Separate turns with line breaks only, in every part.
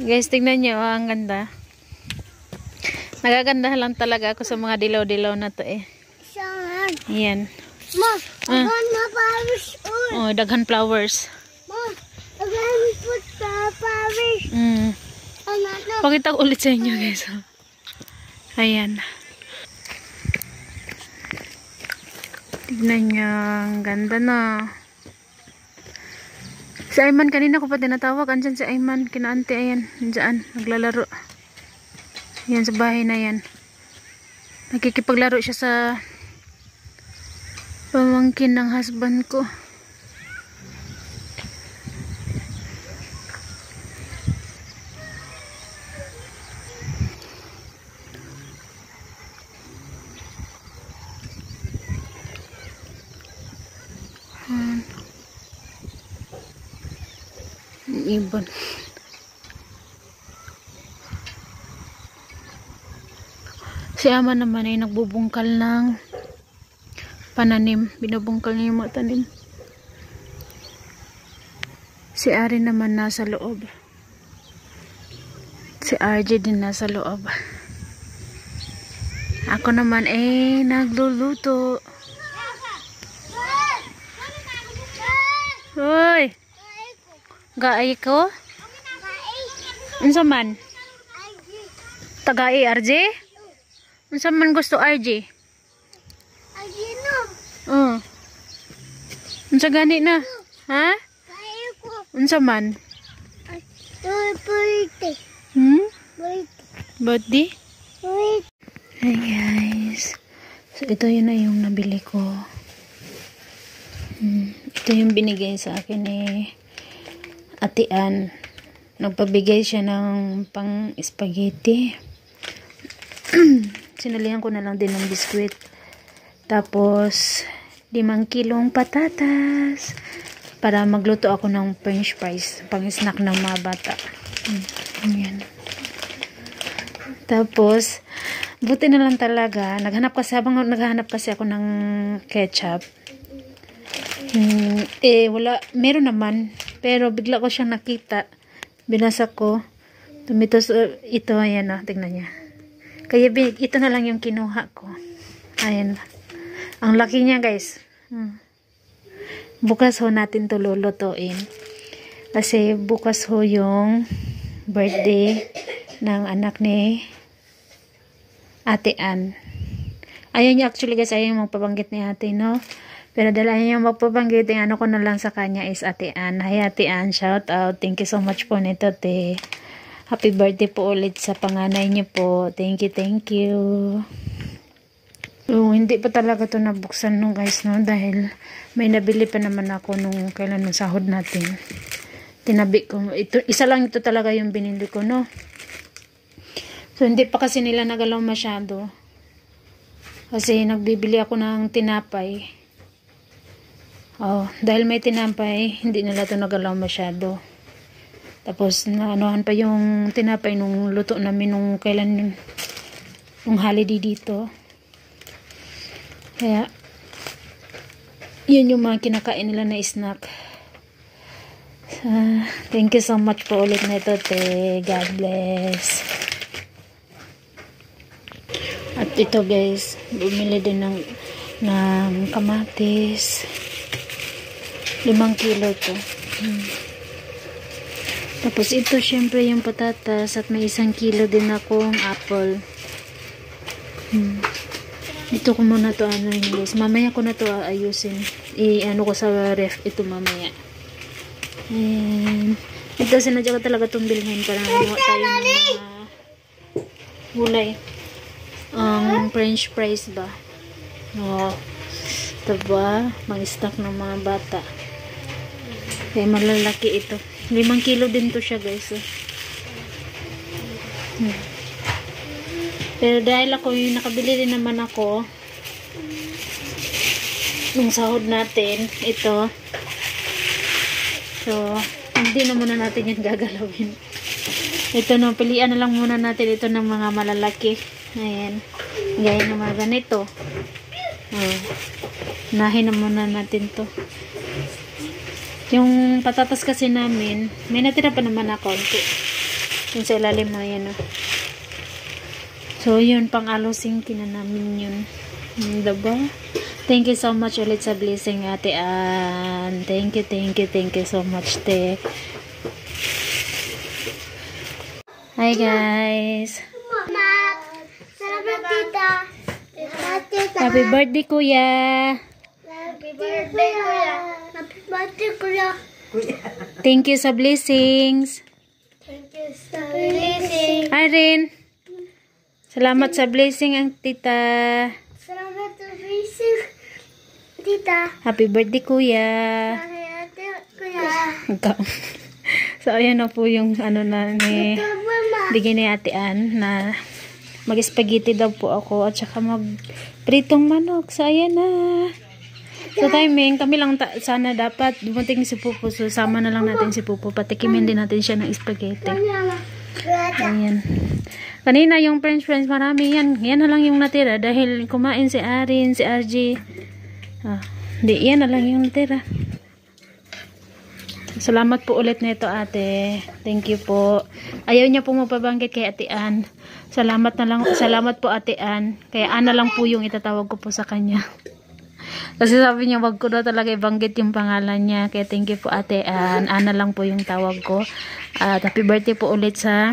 Guys, tingnan nyo, ang ganda. Nagaganda lang talaga ako sa mga dilaw-dilaw na to eh. Ayan.
Ma, daghan na flowers.
Oh, daghan flowers.
Ma, daghan flowers.
Pakita ko ulit sa inyo guys. Ayan. Tignan nyo, ang ganda na. Si Ayman, kanina ko pa tinatawag. Andyan si Ayman, kinaante, ayan. Diyan, naglalaro. Ayan, sa bahay na yan. Nakikipaglaro siya sa pamangkin ng husband ko. Ibon. Si Ama naman ay nagbubungkal ng pananim. Binubungkal niya yung mga tanim. Si Ari naman nasa loob. Si RJ din nasa loob. Ako naman ay nagluluto. Hoy! Gaay ko? Unsa man? Tagai RJ? Unsa man gusto RJ?
RJ no.
Unsa gani na? Ha? Unsa man?
Birthday.
Birthday? Hey guys. So ito yun na yung nabili ko. Ito yung binigay sa akin Ate Ann. Nagpabigay siya ng pang spaghetti. Sinalihan ko na lang din ng biskwit. Tapos 5 kilong patatas para magluto ako ng french fries pang snack ng mga bata. Ayan. Tapos buti na lang talaga naghanap kasi ako ng ketchup. Wala, meron naman. Pero bigla ko siyang nakita. Binasa ko. Tumitos, ito, ayan o. Tignan niya. Kaya ito na lang yung kinuha ko. Ayan. Ang laki niya guys. Bukas ho natin to lulutuin. Kasi bukas ho yung birthday ng anak ni Ate Ann. Ayun niya actually guys. Ayun yung magpabanggit ni ate no. Pero dahil ayaw yung magpabanggit, ano ko na lang sa kanya is Ate Ann. Hi Ate Ann, shout out. Thank you so much po nito, te. Happy birthday po ulit sa panganay niyo po. Thank you, thank you. So, hindi pa talaga to nabuksan nung guys, no? Dahil may nabili pa naman ako nung kailan ng sahod natin. Tinabi ko. Isa lang ito talaga yung binili ko, no? So, hindi pa kasi nila nagalaw masyado. Kasi nagbibili ako ng tinapay. Dahil may tinapay, hindi nila ito nagalaw masyado. Tapos, naanuhan pa yung tinapay nung luto namin nung kailan nung holiday dito. Kaya, yun yung mga kinakain nila na snack. Thank you so much po ulit na ito, te. God bless. At ito guys, bumili din ng kamatis. 5 kilo to. Tapos ito syempre yung patatas at may 1 kilo din akong apple. Ito ko muna to guys. Mamaya ko na to ayusin. Ano ko sa ref ito mamaya. And ito sinadya ko talaga itong bilhin para makuha tayo ng mga gulay. French fries ba? Diba? Mag-stock ng mga bata. Kaya malalaki ito. 5 kilo din to siya guys. Pero dahil ako yung nakabili rin naman ako nung sahod natin, ito. So, hindi na muna natin yan gagalawin. Ito no, pilian na lang muna natin ito ng mga malalaki. Ayan. Gaya ng mga ganito. Nahin na muna natin to. Yung patatas kasi namin, may natira pa naman na konti. Yung sa ilalim mo, yan o. So, yun, pang-alusing na namin yun. Diba? Thank you so much ulit sa blessing, Ate Ann. Thank you so much, te. Hi, guys.
Mama, salamat tita.
Happy birthday, Kuya.
Happy birthday, kuya. Happy birthday, kuya.
Thank you sa blessings.
Thank you so much.
Hi, Rin. Salamat sa blessing, ang tita.
Salamat sa blessing, tita.
Happy birthday, Kuya.
Ate, kuya.
Ikaw. So, ayan na po yung ano na ni
Mama.
bigay ni Ate Ann na mag-spaghetti daw po ako at saka mag-pritong manok. So, ayan na. So, timing, kami lang sana dapat dumating si Pupo. So, sama na lang natin si Pupo. Patikimin din natin siya ng spaghetti. Ayan. Kanina yung french fries, marami yan. Yan na lang yung natira dahil kumain si Arin, si RG. Di, yan na lang yung natira. Salamat po ulit nito, ate. Thank you po. Ayaw niya po mapabanggit kay Ate Ann. Salamat po, Ate Ann. Kaya Ann na lang po yung itatawag ko po sa kanya. Kasi sabi niya, wag ko na talaga ibanggit yung pangalan niya. Kaya thank you po, Ate Ann. Ann na lang po yung tawag ko. At happy birthday po ulit sa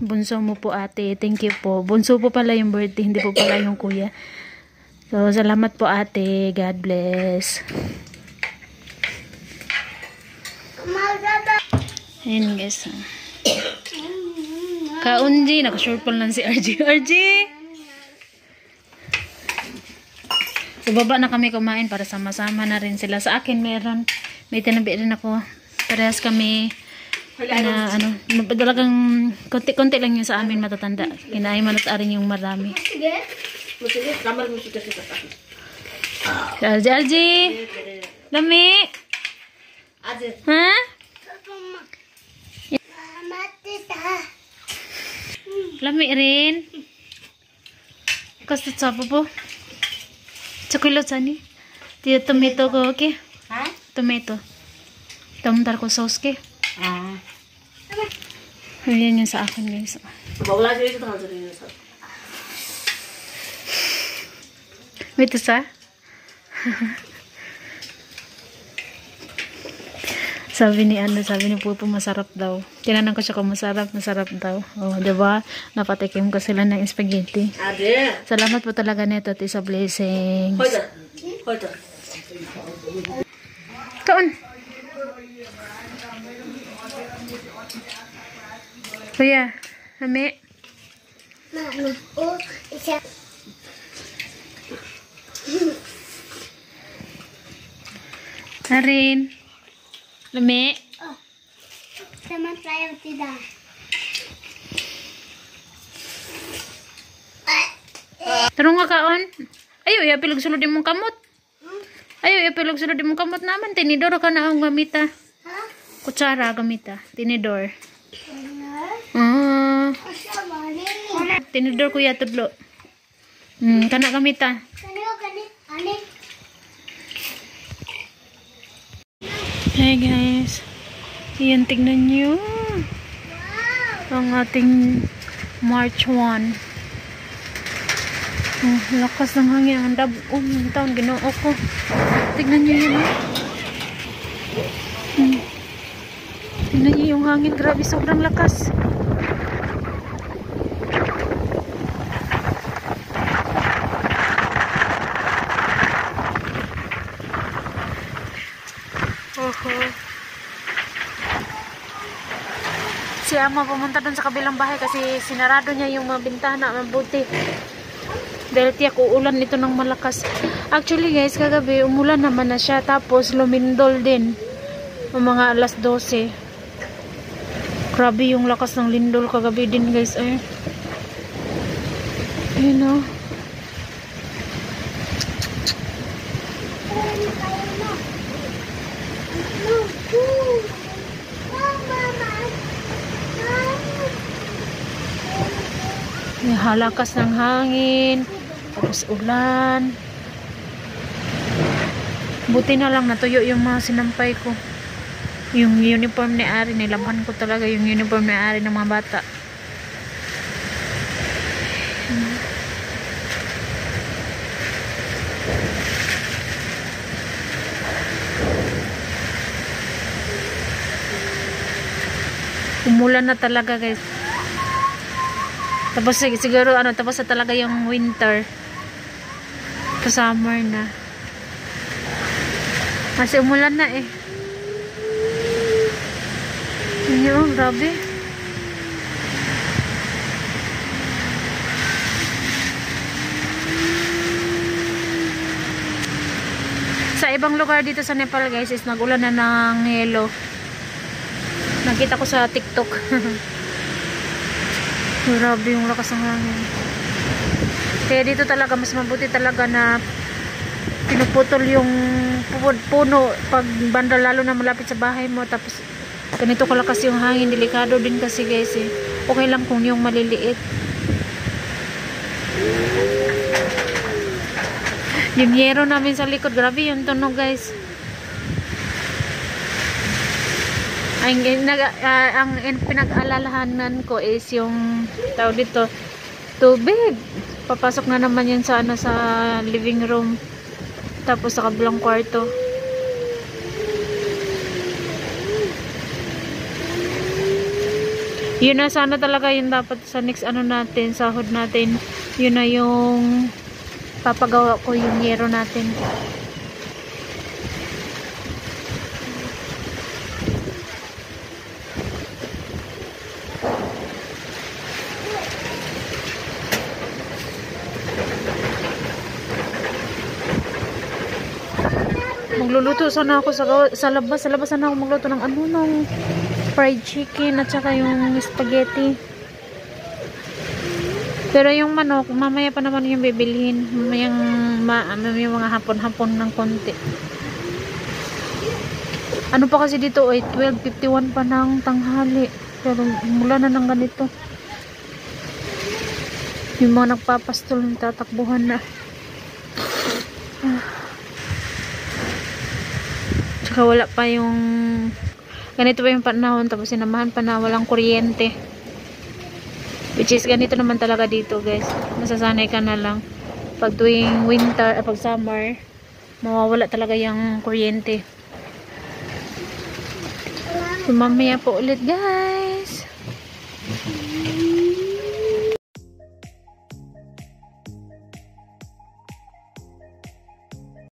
bunso mo po, ate. Thank you po. Bunso po pala yung birthday, hindi po pala yung kuya. So, salamat po, ate. God bless. Ayan, guys. Kaundi. Naka-shortfall lang si RG. RG! So, baba na kami kumain para sama-sama na rin sila. Sa akin, meron. May tinabi rin ako. Parehas kami na ano, talagang konti-konti lang yung sa amin matatanda. Kinain man at arin yung marami. Arji, Arji! Lami! Ha? Lami rin. Kastot sa po. Chocolate sani. Tiyo tomato ko, okay? Ha? Tomato. Tamdar ko sauce, okay? Ayan yung sa akin, guys. Wait, isa? Sabi ni Pupo, masarap daw. Tinanong ko siya kung masarap daw. Oh, diba? Napatikim ko sila ng spaghetti. Salamat po talaga nito, ati, sa blessings. Kaon! Kuya, Lami. Arin. Lami.
Sama tayo, tita.
Tarong nga kaon. Ayaw, yapilog sulod mong kamot. Ayaw, yapilog sulod mong kamot naman. Tinidor ka na ang gamita. Kutsara gamita. Tinidor. Tinidor kuya tudlo. Kana gamita. Hey guys. Yan, tignan nyo. Ang ating March 1. Lakas ng hangin. Ang yung taon, ginoo ko. Tignan nyo yun. Tignan nyo yung hangin. Grabe, sobrang lakas. Si Ama pumunta dun sa kabilang bahay kasi sinarado niya yung mga bintana, mabuti. Dahil tiyak uulan ito ng malakas. Actually guys, kagabi umulan naman na siya, tapos lumindol din mga alas 12. Grabe yung lakas ng lindol kagabi din guys. Ayun o. May halakas ng hangin. Tapos ulan. Buti na lang natuyo yung mga sinampay ko. Yung uniform ni Ari, nilaban ko talaga yung uniform ni Ari ng mga bata. Umulan na talaga guys. Tapos siguro tapos na talaga yung winter. Summer na. Kasi umulan na eh. Ayun, grabe. Sa ibang lugar dito sa Nepal guys is nagulan na ng yelo. Nakita ko sa TikTok. Grabe yung lakas ng hangin. Kaya dito talaga mas mabuti talaga na pinuputol yung puno pag banda, lalo na malapit sa bahay mo. Tapos ganito kalakas yung hangin, delikado din kasi guys eh. Okay lang kung yung maliliit. Yung yero namin sa likod, grabe yung tunog guys. Ang pinag-alalahanan ko is yung tawag dito, tubig. Papasok na naman yun sa sa living room. Tapos sa kabilang kwarto. Yun na sana talaga yun dapat sa next natin, sahod natin. Yun na yung papagawa ko yung yero natin. Magluluto sana ako sa labas. Sa labas sana ako magluto ng ng fried chicken at saka yung spaghetti. Pero yung manok, mamaya pa naman yung bibilhin. Mamayang yung mga hapon-hapon ng konti. Ano pa kasi dito ay 12:51 pa ng tanghali. Pero mula na ng ganito. Yung mga nagpapastol tatakbuhan na. Tsaka wala pa yung ganito pa yung panahon, tapos sinamahan pa na walang kuryente, which is ganito naman talaga dito guys. Masasanay ka na lang pag tuwing winter, pag summer mawawala talaga yung kuryente. So mamaya po ulit guys.